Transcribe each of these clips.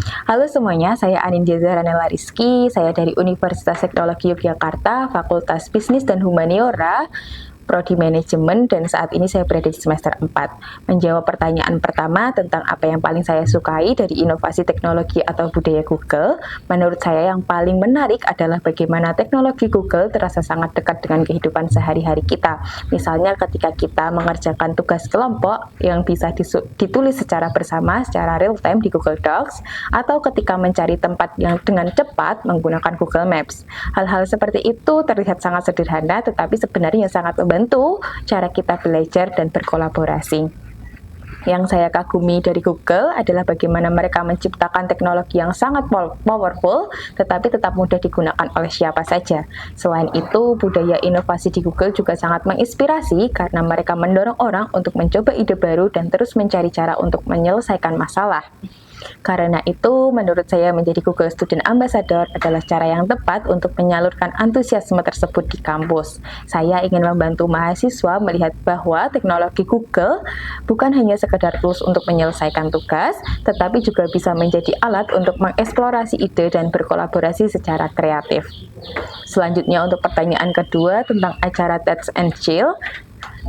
Halo semuanya, saya Anindya Zahrana Rizky, saya dari Universitas Teknologi Yogyakarta, Fakultas Bisnis dan Humaniora, Prodi Manajemen, dan saat ini saya berada di semester 4. Menjawab pertanyaan pertama tentang apa yang paling saya sukai dari inovasi teknologi atau budaya Google, menurut saya yang paling menarik adalah bagaimana teknologi Google terasa sangat dekat dengan kehidupan sehari-hari kita. Misalnya ketika kita mengerjakan tugas kelompok yang bisa ditulis secara bersama, secara real time di Google Docs, atau ketika mencari tempat yang dengan cepat menggunakan Google Maps. Hal-hal seperti itu terlihat sangat sederhana, tetapi sebenarnya sangat membantu cara kita belajar dan berkolaborasi. Yang saya kagumi dari Google adalah bagaimana mereka menciptakan teknologi yang sangat powerful, tetapi tetap mudah digunakan oleh siapa saja. Selain itu, budaya inovasi di Google juga sangat menginspirasi karena mereka mendorong orang untuk mencoba ide baru dan terus mencari cara untuk menyelesaikan masalah. Karena itu, menurut saya menjadi Google Student Ambassador adalah cara yang tepat untuk menyalurkan antusiasme tersebut di kampus. Saya ingin membantu mahasiswa melihat bahwa teknologi Google bukan hanya sekedar tools untuk menyelesaikan tugas, tetapi juga bisa menjadi alat untuk mengeksplorasi ide dan berkolaborasi secara kreatif. Selanjutnya untuk pertanyaan kedua tentang acara Touch and Chill,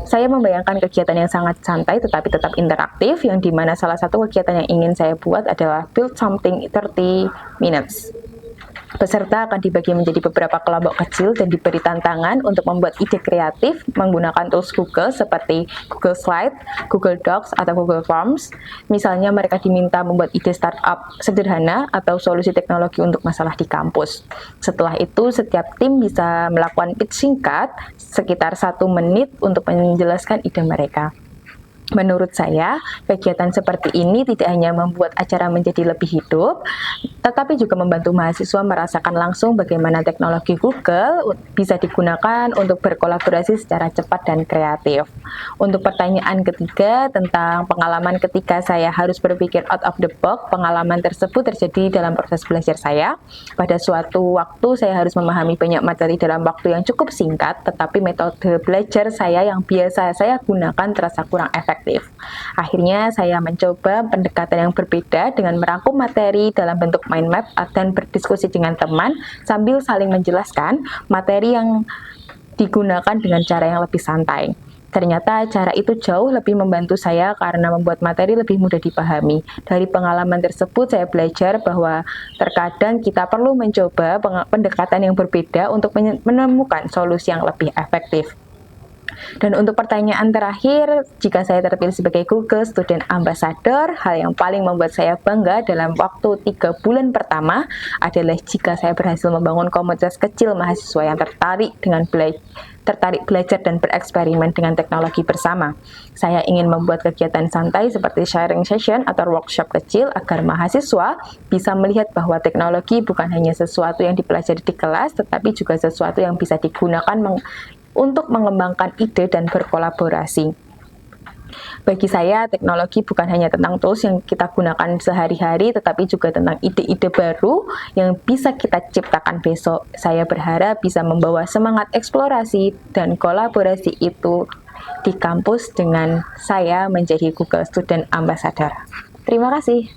saya membayangkan kegiatan yang sangat santai tetapi tetap interaktif, yang dimana salah satu kegiatan yang ingin saya buat adalah Build Something 30 Minutes. Peserta akan dibagi menjadi beberapa kelompok kecil dan diberi tantangan untuk membuat ide kreatif menggunakan tools Google seperti Google Slide, Google Docs, atau Google Forms. Misalnya mereka diminta membuat ide startup sederhana atau solusi teknologi untuk masalah di kampus. Setelah itu, setiap tim bisa melakukan pitch singkat sekitar 1 menit untuk menjelaskan ide mereka. Menurut saya, kegiatan seperti ini tidak hanya membuat acara menjadi lebih hidup, tetapi juga membantu mahasiswa merasakan langsung bagaimana teknologi Google bisa digunakan untuk berkolaborasi secara cepat dan kreatif. Untuk pertanyaan ketiga tentang pengalaman ketika saya harus berpikir out of the box, pengalaman tersebut terjadi dalam proses belajar saya. Pada suatu waktu saya harus memahami banyak materi dalam waktu yang cukup singkat, tetapi metode belajar saya yang biasa saya gunakan terasa kurang efektif. Akhirnya saya mencoba pendekatan yang berbeda dengan merangkum materi dalam bentuk mind map dan berdiskusi dengan teman sambil saling menjelaskan materi yang digunakan dengan cara yang lebih santai. Ternyata cara itu jauh lebih membantu saya karena membuat materi lebih mudah dipahami. Dari pengalaman tersebut saya belajar bahwa terkadang kita perlu mencoba pendekatan yang berbeda untuk menemukan solusi yang lebih efektif. Dan untuk pertanyaan terakhir, jika saya terpilih sebagai Google Student Ambassador, hal yang paling membuat saya bangga dalam waktu 3 bulan pertama adalah jika saya berhasil membangun komunitas kecil mahasiswa yang tertarik belajar dan bereksperimen dengan teknologi bersama. Saya ingin membuat kegiatan santai seperti sharing session atau workshop kecil agar mahasiswa bisa melihat bahwa teknologi bukan hanya sesuatu yang dipelajari di kelas, tetapi juga sesuatu yang bisa digunakan untuk mengembangkan ide dan berkolaborasi. Bagi saya, teknologi bukan hanya tentang tools yang kita gunakan sehari-hari, tetapi juga tentang ide-ide baru yang bisa kita ciptakan besok. Saya berharap bisa membawa semangat eksplorasi dan kolaborasi itu di kampus dengan saya menjadi Google Student Ambassador. Terima kasih.